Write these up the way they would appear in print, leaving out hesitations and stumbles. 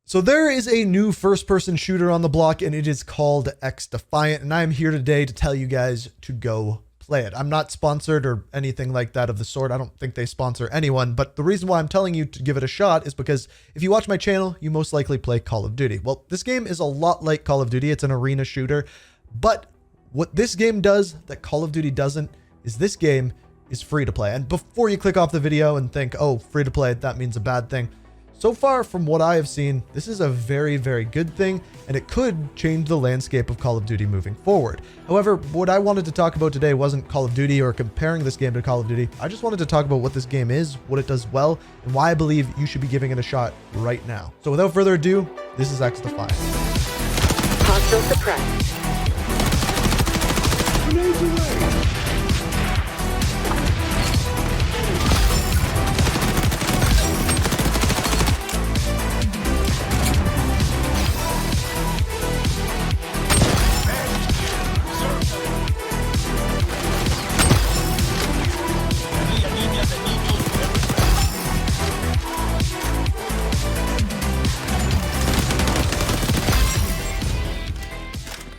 So there is a new first-person shooter on the block, and it is called XDefiant, and I am here today to tell you guys to go play it. I'm not sponsored or anything like that of the sort. I don't think they sponsor anyone, but the reason why I'm telling you to give it a shot is because if you watch my channel, you most likely play Call of Duty. Well, this game is a lot like Call of Duty. It's an arena shooter, but what this game does that Call of Duty doesn't is this game is free to play. And before you click off the video and think, oh, free to play, that means a bad thing. So far from what I have seen, this is a very, very good thing, and it could change the landscape of Call of Duty moving forward. However, what I wanted to talk about today wasn't Call of Duty or comparing this game to Call of Duty. I just wanted to talk about what this game is, what it does well, and why I believe you should be giving it a shot right now. So without further ado, this is XDefiant. Hostile suppressed. Grenades away!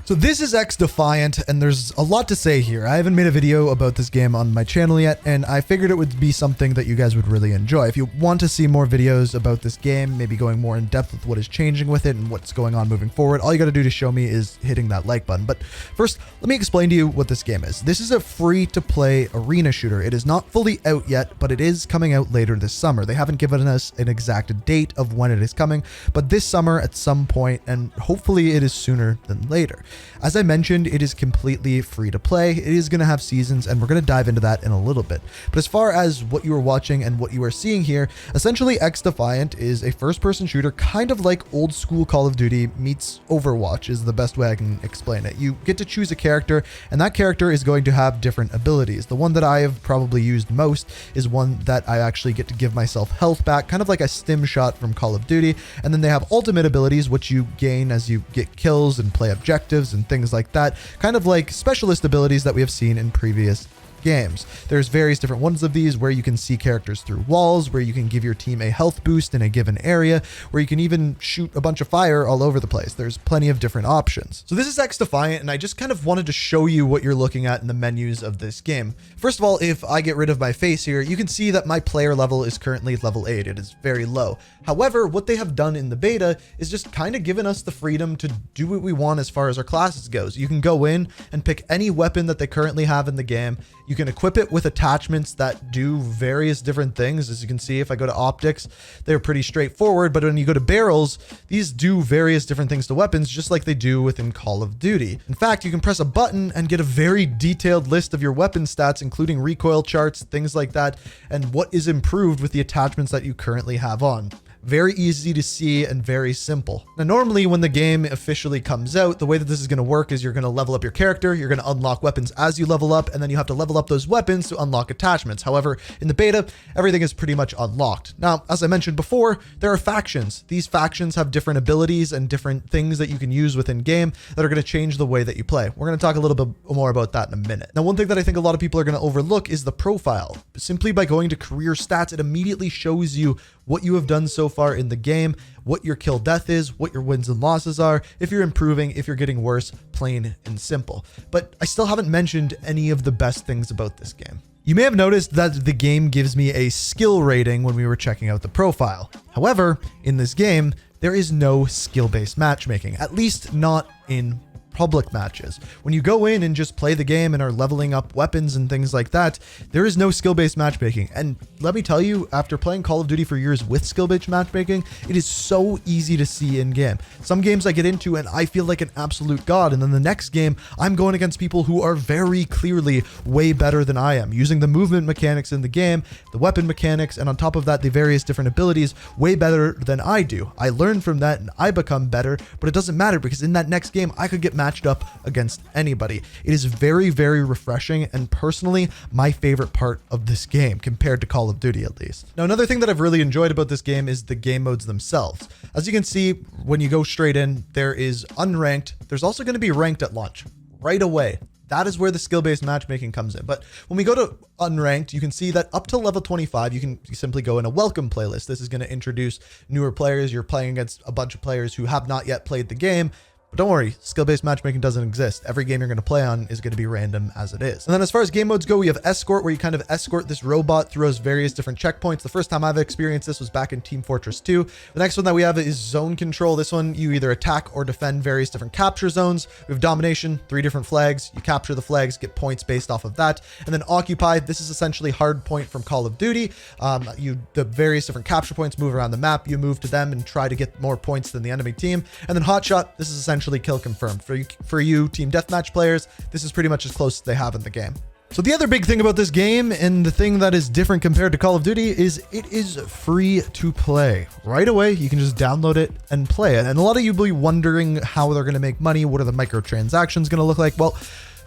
So this is XDefiant, and there's a lot to say here. I haven't made a video about this game on my channel yet, and I figured it would be something that you guys would really enjoy. If you want to see more videos about this game, maybe going more in depth with what is changing with it and what's going on moving forward, all you got to do to show me is hitting that like button. But first, let me explain to you what this game is. This is a free-to-play arena shooter. It is not fully out yet, but it is coming out later this summer. They haven't given us an exact date of when it is coming, but this summer at some point, and hopefully it is sooner than later. As I mentioned, it is completely free to play. It is going to have seasons, and we're going to dive into that in a little bit. But as far as what you are watching and what you are seeing here, essentially XDefiant is a first-person shooter, kind of like old school Call of Duty meets Overwatch is the best way I can explain it. You get to choose a character, and that character is going to have different abilities. The one that I have probably used most is one that I actually get to give myself health back, kind of like a stim shot from Call of Duty. And then they have ultimate abilities, which you gain as you get kills and play objectives and things like that, kind of like specialist abilities that we have seen in previous games. There's various different ones of these where you can see characters through walls, where you can give your team a health boost in a given area, where you can even shoot a bunch of fire all over the place. There's plenty of different options. So this is XDefiant, and I just kind of wanted to show you what you're looking at in the menus of this game. First of all, if I get rid of my face here, you can see that my player level is currently level 8. It is very low. However, what they have done in the beta is just kind of given us the freedom to do what we want as far as our classes goes. You can go in and pick any weapon that they currently have in the game. You can equip it with attachments that do various different things. As you can see, if I go to optics, they're pretty straightforward, but when you go to barrels, these do various different things to weapons, just like they do within Call of Duty. In fact, you can press a button and get a very detailed list of your weapon stats, including recoil charts, things like that, and what is improved with the attachments that you currently have on. Very easy to see and very simple. Now, normally when the game officially comes out, the way that this is going to work is you're going to level up your character, you're going to unlock weapons as you level up, and then you have to level up those weapons to unlock attachments. However, in the beta, everything is pretty much unlocked. Now, as I mentioned before, there are factions. These factions have different abilities and different things that you can use within game that are going to change the way that you play. We're going to talk a little bit more about that in a minute. Now, one thing that I think a lot of people are going to overlook is the profile. Simply by going to career stats, it immediately shows you what you have done so far in the game, what your kill death is, what your wins and losses are, if you're improving, if you're getting worse, plain and simple. But I still haven't mentioned any of the best things about this game. You may have noticed that the game gives me a skill rating when we were checking out the profile. However, in this game, there is no skill-based matchmaking, at least not in public matches. When you go in and just play the game and are leveling up weapons and things like that, there is no skill-based matchmaking. And let me tell you, after playing Call of Duty for years with skill-based matchmaking, it is so easy to see in game. Some games I get into and I feel like an absolute god, and then the next game I'm going against people who are very clearly way better than I am, using the movement mechanics in the game, the weapon mechanics, and on top of that, the various different abilities way better than I do. I learn from that and I become better, but it doesn't matter because in that next game, I could get matched up against anybody. It is very, very refreshing, and personally, my favorite part of this game compared to Call of Duty, at least. Now, another thing that I've really enjoyed about this game is the game modes themselves. As you can see, when you go straight in, there is unranked. There's also going to be ranked at launch right away. That is where the skill-based matchmaking comes in. But when we go to unranked, you can see that up to level 25, you can simply go in a welcome playlist. This is going to introduce newer players. You're playing against a bunch of players who have not yet played the game. But don't worry, skill-based matchmaking doesn't exist. Every game you're going to play on is going to be random as it is. And then as far as game modes go, we have escort, where you kind of escort this robot through those various different checkpoints. The first time I've experienced this was back in Team Fortress 2. The next one that we have is zone control. This one, you either attack or defend various different capture zones. We have domination, 3 different flags. You capture the flags, get points based off of that. And then occupy, this is essentially hard point from Call of Duty. The various different capture points move around the map. You move to them and try to get more points than the enemy team. And then hotshot, this is essentially kill confirmed. For you team deathmatch players, this is pretty much as close as they have in the game. So the other big thing about this game, and the thing that is different compared to Call of Duty, is it is free to play. Right away, you can just download it and play it. And a lot of you will be wondering how they're going to make money. What are the microtransactions going to look like? Well,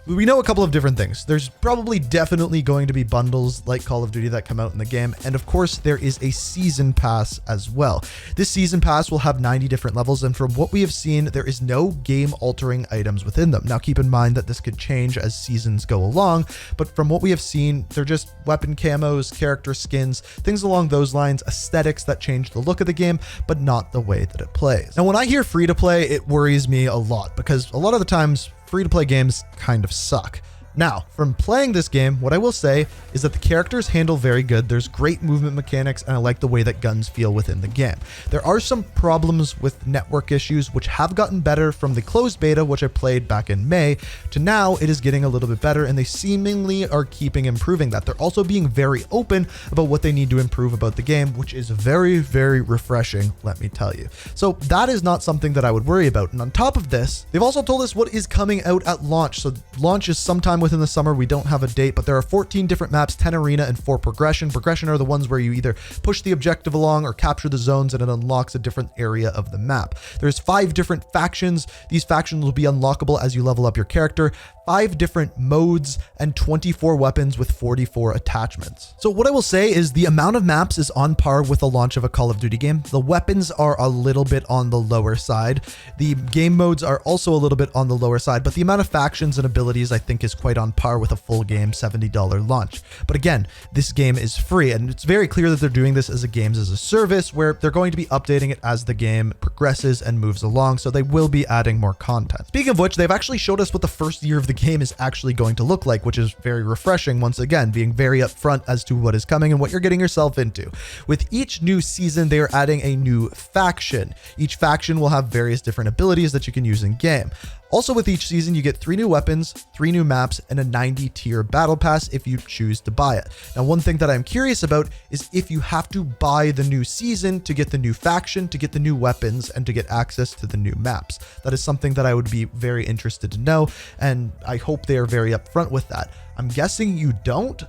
we know a couple of different things. There's probably definitely going to be bundles like Call of Duty that come out in the game. And of course, there is a season pass as well. This season pass will have 90 different levels. And from what we have seen, there is no game altering items within them. Now, keep in mind that this could change as seasons go along. But from what we have seen, they're just weapon camos, character skins, things along those lines, aesthetics that change the look of the game, but not the way that it plays. Now, when I hear free to play, it worries me a lot because a lot of the times free-to-play games kind of suck. Now, from playing this game, what I will say is that the characters handle very good. There's great movement mechanics, and I like the way that guns feel within the game. There are some problems with network issues, which have gotten better from the closed beta, which I played back in May, to now it is getting a little bit better, and they seemingly are keeping improving that. They're also being very open about what they need to improve about the game, which is very, very refreshing, let me tell you. So that is not something that I would worry about. And on top of this, they've also told us what is coming out at launch. So launch is sometime within the summer. We don't have a date, but there are 14 different maps, 10 arena, and 4 progression. Progression are the ones where you either push the objective along or capture the zones, and it unlocks a different area of the map. There's 5 different factions. These factions will be unlockable as you level up your character. 5 different modes and 24 weapons with 44 attachments. So what I will say is the amount of maps is on par with the launch of a Call of Duty game. The weapons are a little bit on the lower side. The game modes are also a little bit on the lower side, but the amount of factions and abilities I think is quite on par with a full game $70 launch. But again, this game is free, and it's very clear that they're doing this as a games as a service, where they're going to be updating it as the game progresses and moves along, so they will be adding more content. Speaking of which, they've actually showed us what the first year of the game is actually going to look like, which is very refreshing, once again, being very upfront as to what is coming and what you're getting yourself into. With each new season, they are adding a new faction. Each faction will have various different abilities that you can use in game. Also, with each season, you get 3 new weapons, 3 new maps, and a 90 tier battle pass if you choose to buy it. Now, one thing that I'm curious about is if you have to buy the new season to get the new faction, to get the new weapons, and to get access to the new maps. That is something that I would be very interested to know, and I hope they are very upfront with that. I'm guessing you don't,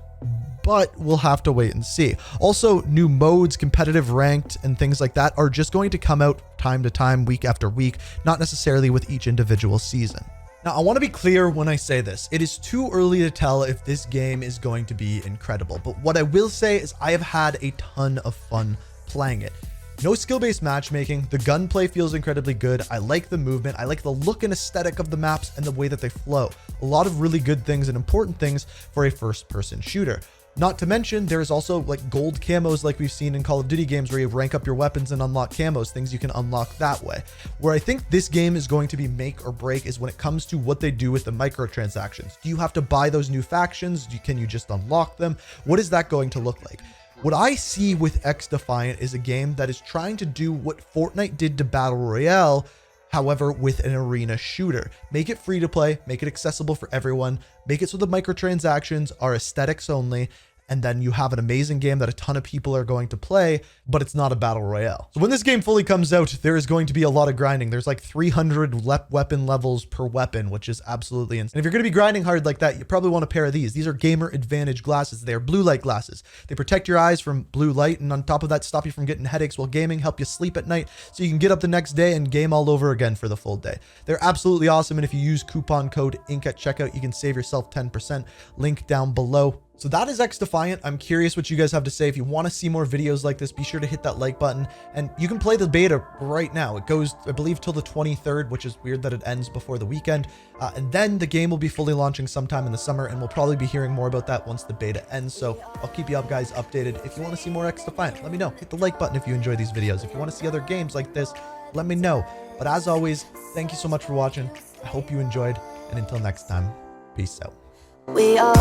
but we'll have to wait and see. Also, new modes, competitive, ranked, and things like that are just going to come out time to time, week after week, not necessarily with each individual season. Now, I want to be clear when I say this. It is too early to tell if this game is going to be incredible, but what I will say is I have had a ton of fun playing it. No skill-based matchmaking. The gunplay feels incredibly good. I like the movement. I like the look and aesthetic of the maps and the way that they flow. A lot of really good things and important things for a first-person shooter. Not to mention, there is also like gold camos like we've seen in Call of Duty games where you rank up your weapons and unlock camos, things you can unlock that way. Where I think this game is going to be make or break is when it comes to what they do with the microtransactions. Do you have to buy those new factions? Can you just unlock them? What is that going to look like? What I see with XDefiant is a game that is trying to do what Fortnite did to Battle Royale, however, with an arena shooter. Make it free to play, make it accessible for everyone, make it so the microtransactions are aesthetics only, and then you have an amazing game that a ton of people are going to play, but it's not a battle royale. So when this game fully comes out, there is going to be a lot of grinding. There's like 300 weapon levels per weapon, which is absolutely insane. And if you're going to be grinding hard like that, you probably want a pair of these. These are gamer advantage glasses. They are blue light glasses. They protect your eyes from blue light, and on top of that, stop you from getting headaches while gaming, help you sleep at night, so you can get up the next day and game all over again for the full day. They're absolutely awesome, and if you use coupon code INK at checkout, you can save yourself 10%. Link down below. So that is XDefiant. I'm curious what you guys have to say. If you want to see more videos like this, be sure to hit that like button, and you can play the beta right now. It goes, I believe, till the 23rd, which is weird that it ends before the weekend. And then the game will be fully launching sometime in the summer, and we'll probably be hearing more about that once the beta ends. So I'll keep you guys updated. If you want to see more XDefiant, let me know. Hit the like button if you enjoy these videos. If you want to see other games like this, let me know. But as always, thank you so much for watching. I hope you enjoyed, and until next time, peace out. We are